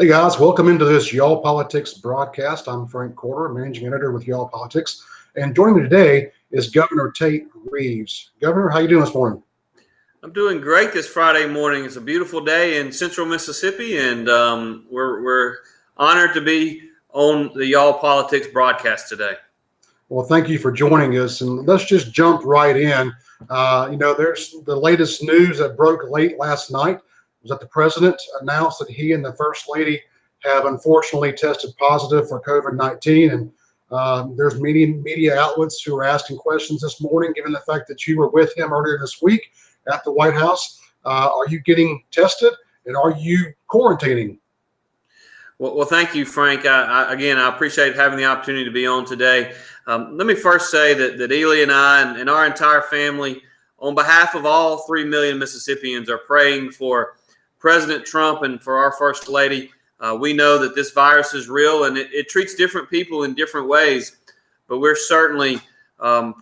Hey guys, welcome into this Y'all Politics broadcast. I'm Frank Corder, managing editor with Y'all Politics, and joining me today is Governor Tate Reeves. Governor, how you doing this morning? I'm doing great this Friday morning. It's a beautiful day in central Mississippi, and we're honored to be on the Y'all Politics broadcast today. Well, thank you for joining us, and let's just jump right in. There's the latest news that broke late last night was that the president announced that he and the first lady have unfortunately tested positive for COVID-19, and there's media outlets who are asking questions this morning, given the fact that you were with him earlier this week at the White House. Are you getting tested, and are you quarantining? Well, thank you, Frank. I appreciate having the opportunity to be on today. Let me first say that Ely and I and our entire family, on behalf of all 3 million Mississippians, are praying for President Trump and for our First Lady. We know that this virus is real and it treats different people in different ways, but we're certainly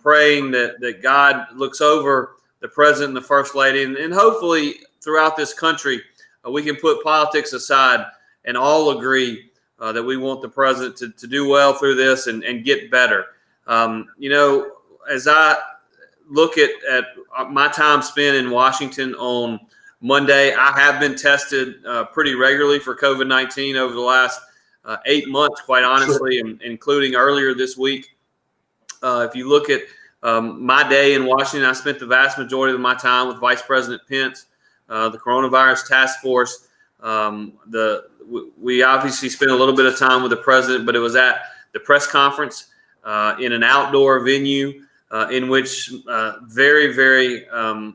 praying that God looks over the President and the First Lady, and hopefully throughout this country, we can put politics aside and all agree that we want the president to do well through this and get better. As I look at my time spent in Washington on Monday, I have been tested pretty regularly for COVID-19 over the last 8 months, quite honestly, including earlier this week. If you look at my day in Washington, I spent the vast majority of my time with Vice President Pence, the coronavirus task force. We obviously spent a little bit of time with the president, but it was at the press conference in an outdoor venue in which very, very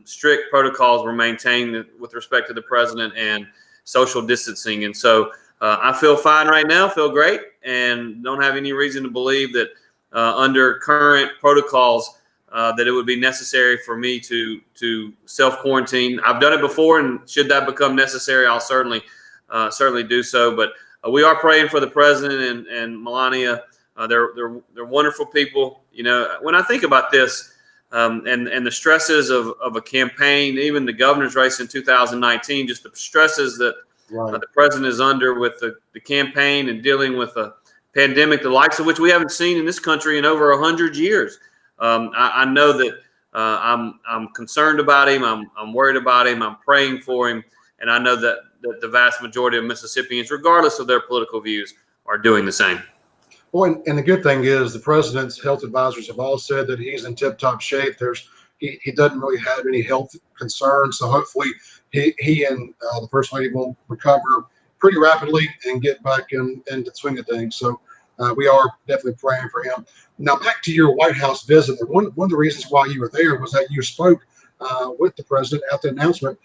strict protocols were maintained with respect to the president and social distancing. And so I feel fine right now, feel great, and don't have any reason to believe that under current protocols that it would be necessary for me to self-quarantine. I've done it before, and should that become necessary, I'll certainly do so. But we are praying for the president and Melania. They're wonderful people. When I think about this and the stresses of a campaign, even the governor's race in 2019, just the stresses that the president is under with the campaign and dealing with a pandemic, the likes of which we haven't seen in this country in over 100 years. I know that I'm concerned about him. I'm worried about him. I'm praying for him. And I know that the vast majority of Mississippians, regardless of their political views, are doing the same. Well, and the good thing is the president's health advisors have all said that he's in tip-top shape. He doesn't really have any health concerns, so hopefully he and the First Lady will recover pretty rapidly and get back into the swing of things. So we are definitely praying for him. Now, back to your White House visit. One of the reasons why you were there was that you spoke with the president at the announcement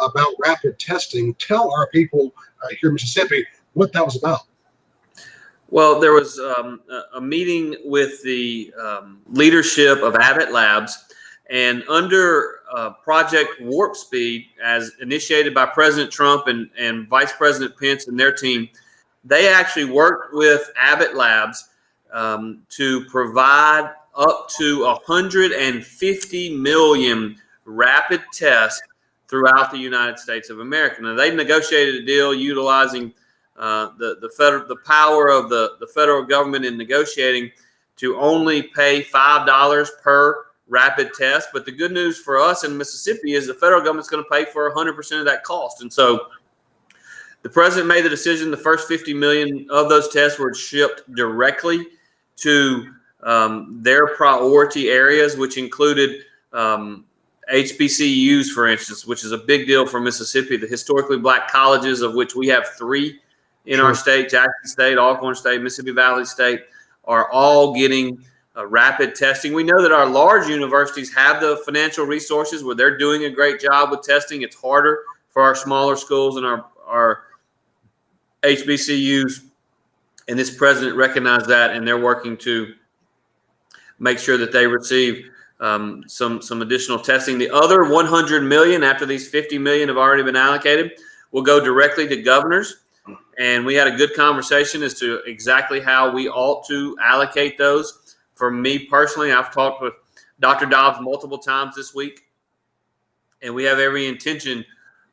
about rapid testing. Tell our people here in Mississippi what that was about. Well, there was a meeting with the leadership of Abbott Labs, and under Project Warp Speed, as initiated by President Trump and Vice President Pence and their team, they actually worked with Abbott Labs to provide up to 150 million rapid tests throughout the United States of America. Now, they negotiated a deal utilizing the power of the federal government in negotiating to only pay $5 per rapid test. But the good news for us in Mississippi is the federal government's going to pay for 100% of that cost. And so the president made the decision the first 50 million of those tests were shipped directly to their priority areas, which included HBCUs, for instance, which is a big deal for Mississippi. The historically black colleges, of which we have 3 in our state, Jackson State, Alcorn State, Mississippi Valley State, are all getting rapid testing. We know that our large universities have the financial resources where they're doing a great job with testing. It's harder for our smaller schools and our HBCUs, and this president recognized that, and they're working to make sure that they receive some additional testing. The other 100 million, after these 50 million have already been allocated, will go directly to governors. And we had a good conversation as to exactly how we ought to allocate those. For me personally, I've talked with Dr. Dobbs multiple times this week, and we have every intention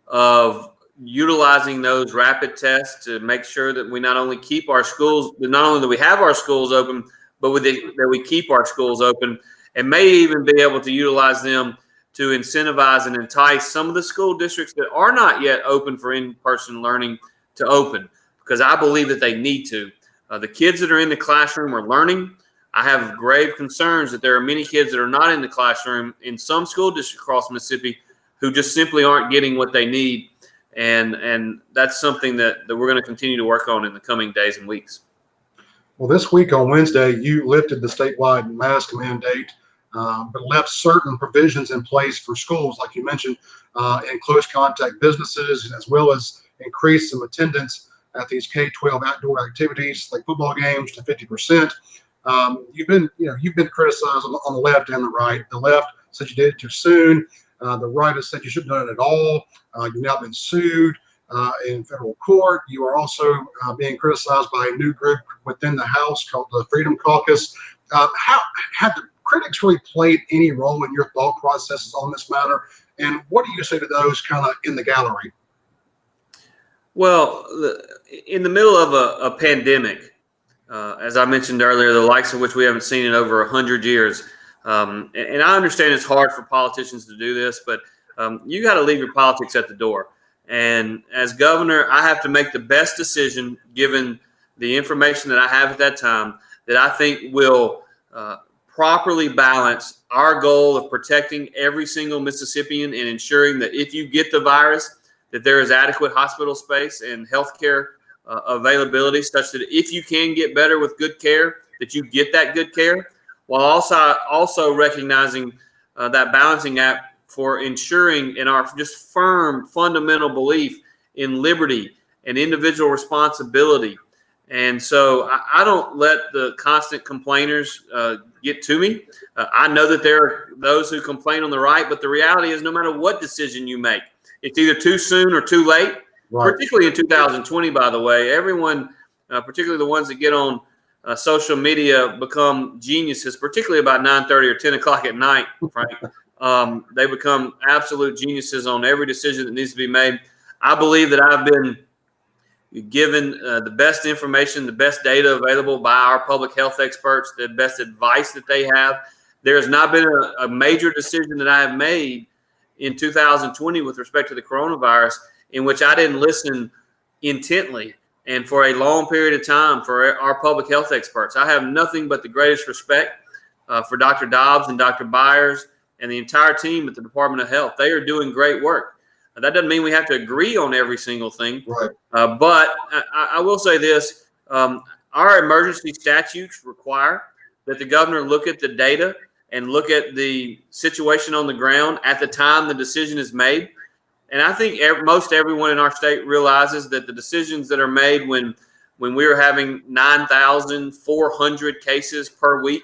of utilizing those rapid tests to make sure that we not only keep our schools, not only that we have our schools open, but that we keep our schools open, and may even be able to utilize them to incentivize and entice some of the school districts that are not yet open for in-person learning to open, because I believe that they need to. The kids that are in the classroom are learning. I have grave concerns that there are many kids that are not in the classroom in some school districts across Mississippi who just simply aren't getting what they need. And that's something that we're going to continue to work on in the coming days and weeks. Well, this week on Wednesday, you lifted the statewide mask mandate, but left certain provisions in place for schools, like you mentioned, in close contact businesses, as well as increase some attendance at these K-12 outdoor activities like football games to 50%. You've been criticized on the left and the right. The left said you did it too soon. The right has said you shouldn't have done it at all. You've now been sued in federal court. You are also being criticized by a new group within the House called the Freedom Caucus. How have the critics really played any role in your thought processes on this matter? And what do you say to those kind of in the gallery? Well, in the middle of a pandemic, as I mentioned earlier, the likes of which we haven't seen in over 100 years. And I understand it's hard for politicians to do this, but you got to leave your politics at the door. And as governor, I have to make the best decision given the information that I have at that time that I think will properly balance our goal of protecting every single Mississippian and ensuring that if you get the virus, that there is adequate hospital space and healthcare availability such that if you can get better with good care, that you get that good care, while also recognizing that balancing act for ensuring in our just firm fundamental belief in liberty and individual responsibility. And so I don't let the constant complainers get to me. I know that there are those who complain on the right, but the reality is no matter what decision you make, it's either too soon or too late, right. Particularly in 2020, by the way. Everyone, particularly the ones that get on social media, become geniuses, particularly about 9:30 or 10 o'clock at night, Frank. They become absolute geniuses on every decision that needs to be made. I believe that I've been given the best information, the best data available by our public health experts, the best advice that they have. There has not been a major decision that I have made in 2020 with respect to the coronavirus in which I didn't listen intently and for a long period of time for our public health experts. I have nothing but the greatest respect for Dr. Dobbs and Dr. Byers and the entire team at the Department of Health. They are doing great work. That doesn't mean we have to agree on every single thing. Right. But I will say this, our emergency statutes require that the governor look at the data and look at the situation on the ground at the time the decision is made. And I think most everyone in our state realizes that the decisions that are made when we are having 9,400 cases per week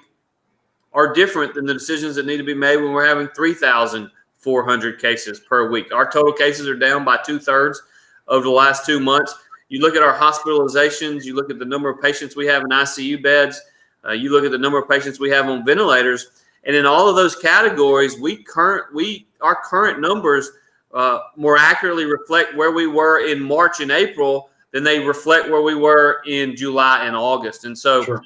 are different than the decisions that need to be made when we're having 3,400 cases per week. Our total cases are down by 2/3 over the last 2 months. You look at our hospitalizations, you look at the number of patients we have in ICU beds, you look at the number of patients we have on ventilators, and in all of those categories, our current numbers more accurately reflect where we were in March and April than they reflect where we were in July and August. And so, sure.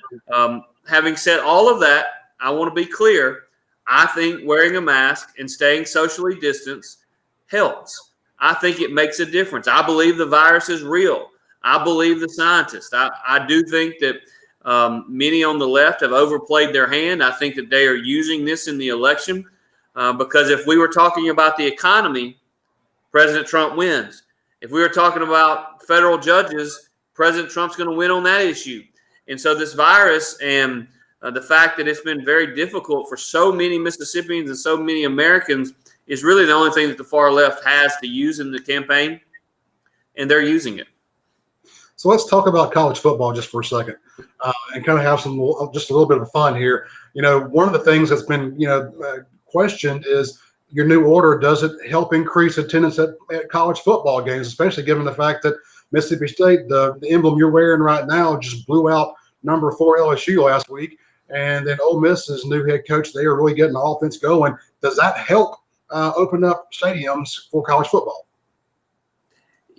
Having said all of that, I want to be clear. I think wearing a mask and staying socially distanced helps. I think it makes a difference. I believe the virus is real. I believe the scientists. I do think that many on the left have overplayed their hand. I think that they are using this in the election because if we were talking about the economy, President Trump wins. If we were talking about federal judges, President Trump's going to win on that issue. And so this virus and the fact that it's been very difficult for so many Mississippians and so many Americans is really the only thing that the far left has to use in the campaign, and they're using it. So let's talk about college football just for a second and kind of have just a little bit of fun here. One of the things that's been, questioned is your new order. Does it help increase attendance at college football games, especially given the fact that Mississippi State, the emblem you're wearing right now, just blew out number 4 LSU last week. And then Ole Miss's new head coach, they are really getting the offense going. Does that help open up stadiums for college football?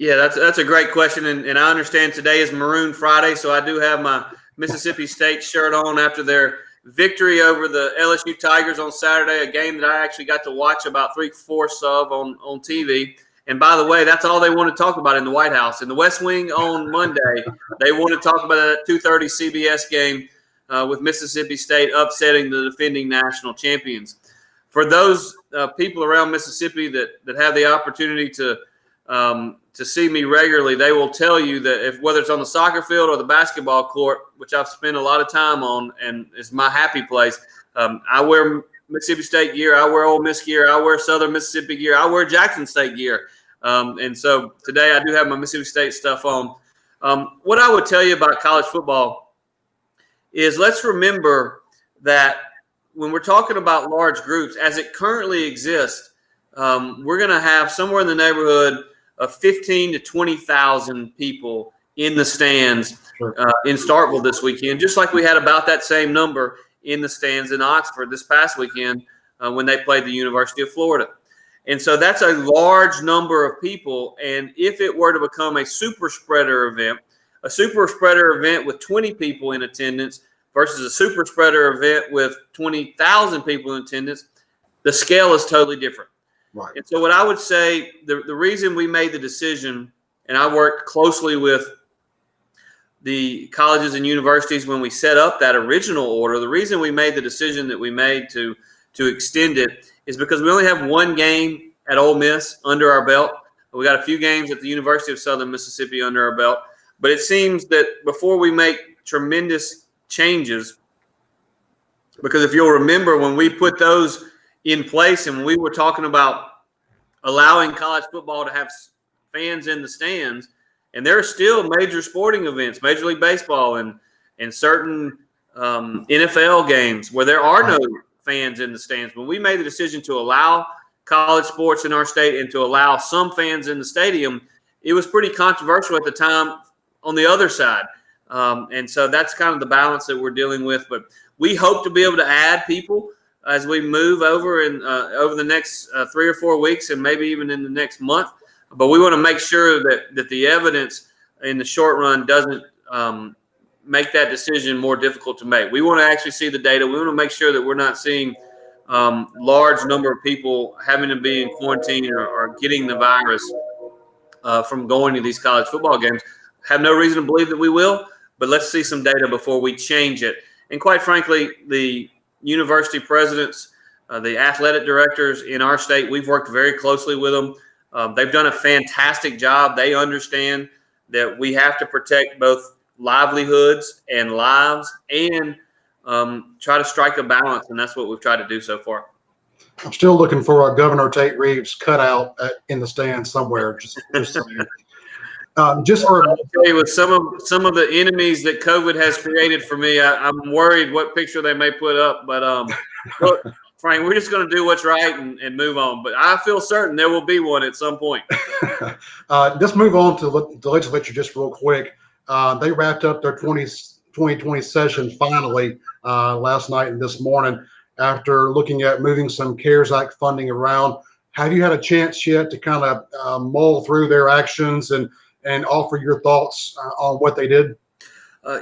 Yeah, that's a great question, and I understand today is Maroon Friday, so I do have my Mississippi State shirt on after their victory over the LSU Tigers on Saturday, a game that I actually got to watch about 3/4 of on TV. And by the way, that's all they want to talk about in the White House. In the West Wing on Monday, they want to talk about that 2:30 CBS game with Mississippi State upsetting the defending national champions. For those people around Mississippi that have the opportunity to see me regularly, they will tell you that whether it's on the soccer field or the basketball court, which I've spent a lot of time on and is my happy place, I wear Mississippi State gear, I wear Ole Miss gear, I wear Southern Mississippi gear, I wear Jackson State gear. And so today I do have my Mississippi State stuff on. What I would tell you about college football is let's remember that when we're talking about large groups, as it currently exists, we're going to have somewhere in the neighborhood of 15 to 20,000 people in the stands in Starkville this weekend, just like we had about that same number in the stands in Oxford this past weekend when they played the University of Florida. And so that's a large number of people. And if it were to become a super spreader event with 20 people in attendance versus a super spreader event with 20,000 people in attendance, the scale is totally different. Right. And so what I would say, the reason we made the decision, and I worked closely with the colleges and universities when we set up that original order, the reason we made the decision that we made to extend it is because we only have one game at Ole Miss under our belt. We got a few games at the University of Southern Mississippi under our belt. But it seems that before we make tremendous changes, because if you'll remember when we put those in place and when we were talking about allowing college football to have fans in the stands, and there are still major sporting events, Major League Baseball and certain NFL games where there are no fans in the stands. When we made the decision to allow college sports in our state and to allow some fans in the stadium, it was pretty controversial at the time on the other side. And so that's kind of the balance that we're dealing with. But we hope to be able to add people as we move over over the next 3 or 4 weeks and maybe even in the next month. But we want to make sure that the evidence in the short run doesn't make that decision more difficult to make. We want to actually see the data. We want to make sure that we're not seeing large number of people having to be in quarantine or getting the virus from going to these college football games. Have no reason to believe that we will, but let's see some data before we change it. And quite frankly, the university presidents, the athletic directors in our state, we've worked very closely with them. They've done a fantastic job. They understand that we have to protect both livelihoods and lives and try to strike a balance, and that's what we've tried to do so far. I'm still looking for a Governor Tate Reeves cutout in the stand somewhere. Just saying. I'll tell you, with some of the enemies that COVID has created for me, I'm worried what picture they may put up. But look, Frank, we're just going to do what's right and move on. But I feel certain there will be one at some point. Let's move on to the legislature just real quick. They wrapped up their 2020 session finally last night and this morning after looking at moving some CARES Act funding around. Have you had a chance yet to kind of mull through their actions and offer your thoughts on what they did?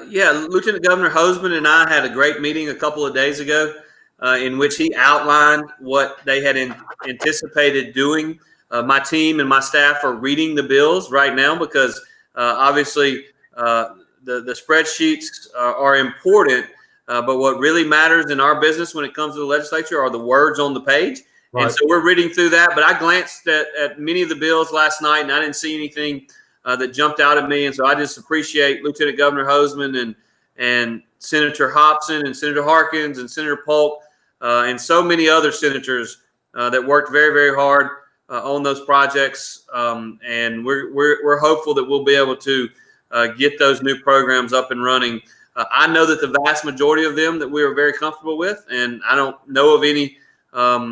Yeah, Lieutenant Governor Hoseman and I had a great meeting a couple of days ago in which he outlined what they had anticipated doing. My team and my staff are reading the bills right now because obviously the spreadsheets are important, but what really matters in our business when it comes to the legislature are the words on the page. Right. And so we're reading through that, but I glanced at many of the bills last night and I didn't see anything that jumped out at me. And so I just appreciate Lieutenant Governor Hoseman and Senator Hobson and Senator Harkins and Senator Polk and so many other senators that worked very, very hard on those projects. And we're hopeful that we'll be able to get those new programs up and running. I know that the vast majority of them that we are very comfortable with, and I don't know of any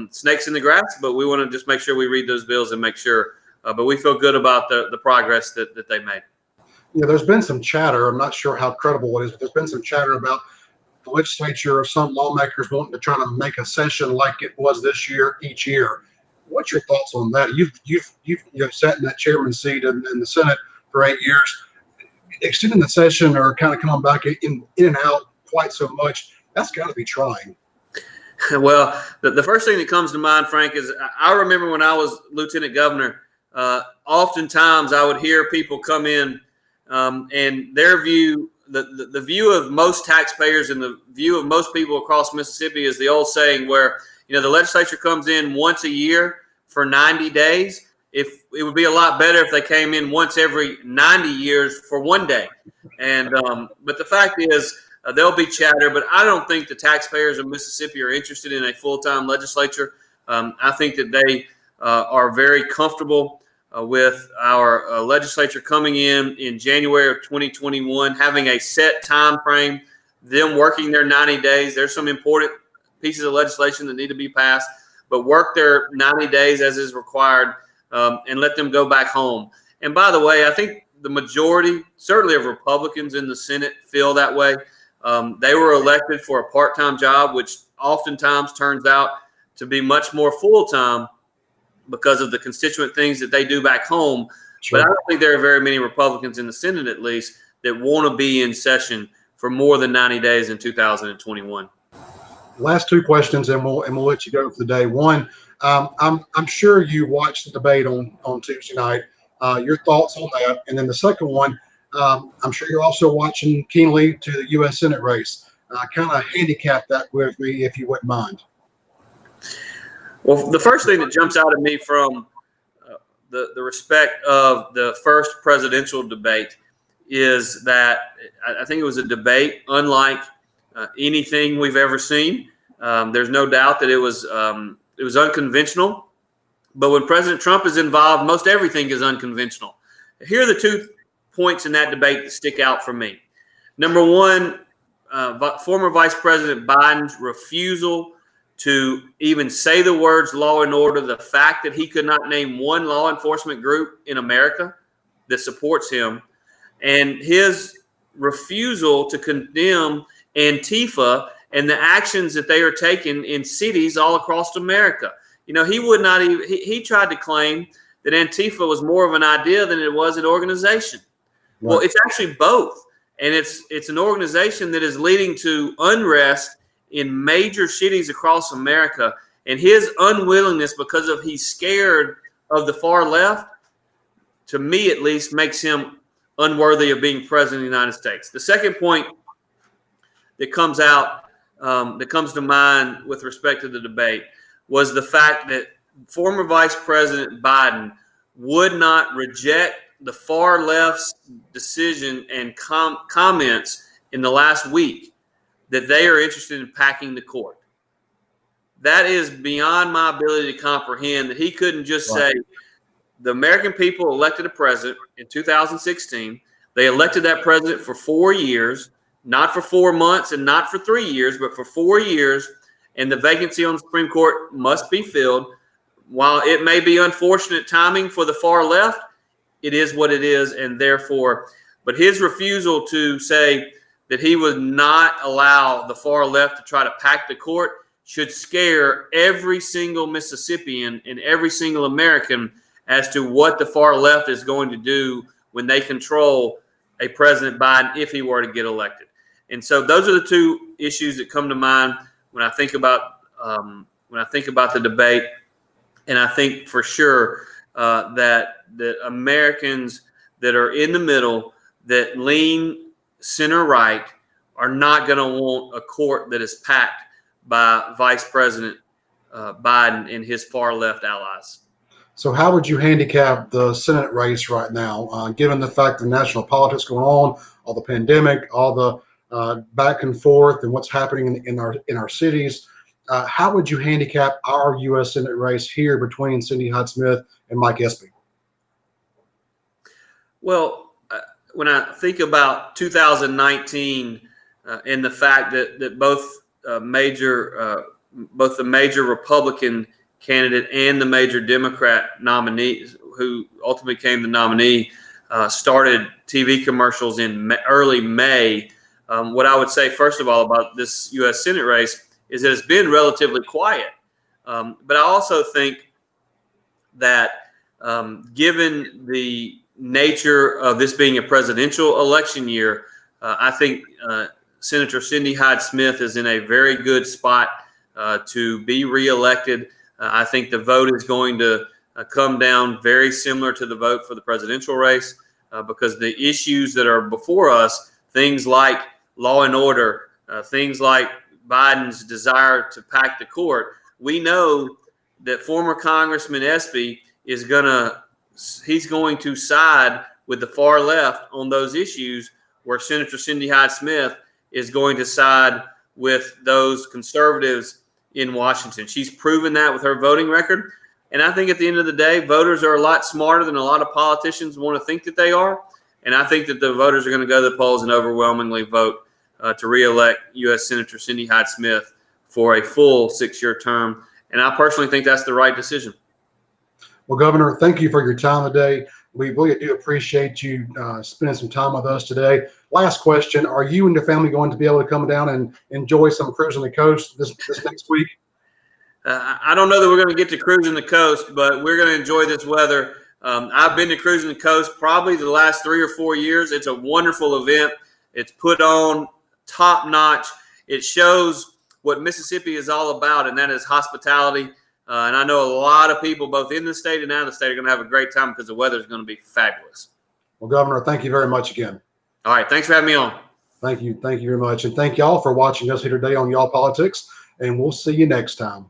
snakes in the grass, but we want to just make sure we read those bills and make sure. But we feel good about the progress that they made. Yeah, there's been some chatter. I'm not sure how credible it is, but there's been some chatter about the legislature or some lawmakers wanting to try to make a session like it was this year each year. What's your thoughts on that? You've sat in that chairman seat in the Senate for 8 years. Extending the session or kind of coming back in and out quite so much, that's got to be trying. Well, the first thing that comes to mind, Frank, is I remember when I was lieutenant governor, oftentimes I would hear people come in and their view, the view of most taxpayers and the view of most people across Mississippi is the old saying where, the legislature comes in once a year for 90 days. If it would be a lot better if they came in once every 90 years for one day. And but the fact is, there'll be chatter, but I don't think the taxpayers of Mississippi are interested in a full-time legislature. I think that they are very comfortable with our legislature coming in January of 2021, having a set time frame, them working their 90 days. There's some important pieces of legislation that need to be passed, but work their 90 days as is required and let them go back home. And by the way, I think the majority, certainly of Republicans in the Senate, feel that way. They were elected for a part-time job, which oftentimes turns out to be much more full-time because of the constituent things that they do back home. Sure. But I don't think there are very many Republicans in the Senate, at least, that want to be in session for more than 90 days in 2021. Last two questions, and we'll let you go for the day. One, I'm sure you watched the debate on Tuesday night. Your thoughts on that, and then the second one, I'm sure you're also watching keenly to the U.S. Senate race. Kind of handicap that with me, if you wouldn't mind. Well, the first thing that jumps out at me from the respect of the first presidential debate is that I think it was a debate unlike anything we've ever seen. There's no doubt that it was unconventional. But when President Trump is involved, most everything is unconventional. Here are the 2 points in that debate that stick out for me. Number one, former Vice President Biden's refusal to even say the words law and order, the fact that he could not name one law enforcement group in America that supports him, and his refusal to condemn Antifa and the actions that they are taking in cities all across America. He would not even, he tried to claim that Antifa was more of an idea than it was an organization. Right. Well, it's actually both. And it's an organization that is leading to unrest in major cities across America. And his unwillingness, because of he's scared of the far left, to me at least, makes him unworthy of being president of the United States. The second point that comes out, that comes to mind with respect to the debate, was the fact that former Vice President Biden would not reject the far left's decision and comments in the last week that they are interested in packing the court. That is beyond my ability to comprehend, that he couldn't just say, the American people elected a president in 2016. They elected that president for 4 years, not for 4 months and not for 3 years, but for 4 years. And the vacancy on the Supreme Court must be filled. While it may be unfortunate timing for the far left, it is what it is. And therefore, but his refusal to say that he would not allow the far left to try to pack the court should scare every single Mississippian and every single American as to what the far left is going to do when they control a President Biden if he were to get elected. And so those are the 2 issues that come to mind when I think about the debate. And I think for sure that Americans that are in the middle, that lean center right, are not going to want a court that is packed by Vice President Biden and his far left allies. So how would you handicap the Senate race right now, given the fact the national politics going on, all the pandemic, all the back and forth, and what's happening in our cities? How would you handicap our U.S. Senate race here between Cindy Hyde-Smith and Mike Espy? Well, when I think about 2019 and the fact that both the major Republican candidate and the major Democrat nominee, who ultimately became the nominee, started TV commercials in early May. What I would say, first of all, about this U.S. Senate race is that it's been relatively quiet. But I also think that given the nature of this being a presidential election year, I think Senator Cindy Hyde-Smith is in a very good spot to be reelected. I think the vote is going to come down very similar to the vote for the presidential race because the issues that are before us, things like law and order, things like Biden's desire to pack the court, we know that former Congressman Espy is going to side with the far left on those issues, where Senator Cindy Hyde-Smith is going to side with those conservatives in Washington. She's proven that with her voting record. And I think at the end of the day, voters are a lot smarter than a lot of politicians want to think that they are. And I think that the voters are going to go to the polls and overwhelmingly vote to reelect U.S. Senator Cindy Hyde-Smith for a full 6-year term. And I personally think that's the right decision. Well, Governor, thank you for your time today. We really do appreciate you spending some time with us today. Last question. Are you and your family going to be able to come down and enjoy some cruising the coast this next week? I don't know that we're going to get to cruising the coast, but we're going to enjoy this weather. I've been to cruising the coast probably the last 3 or 4 years. It's a wonderful event. It's put on top notch. It shows what Mississippi is all about, and that is hospitality. And I know a lot of people, both in the state and out of the state, are going to have a great time because the weather is going to be fabulous. Well, Governor, thank you very much again. All right. Thanks for having me on. Thank you. Thank you very much. And thank y'all for watching us here today on Y'all Politics. And we'll see you next time.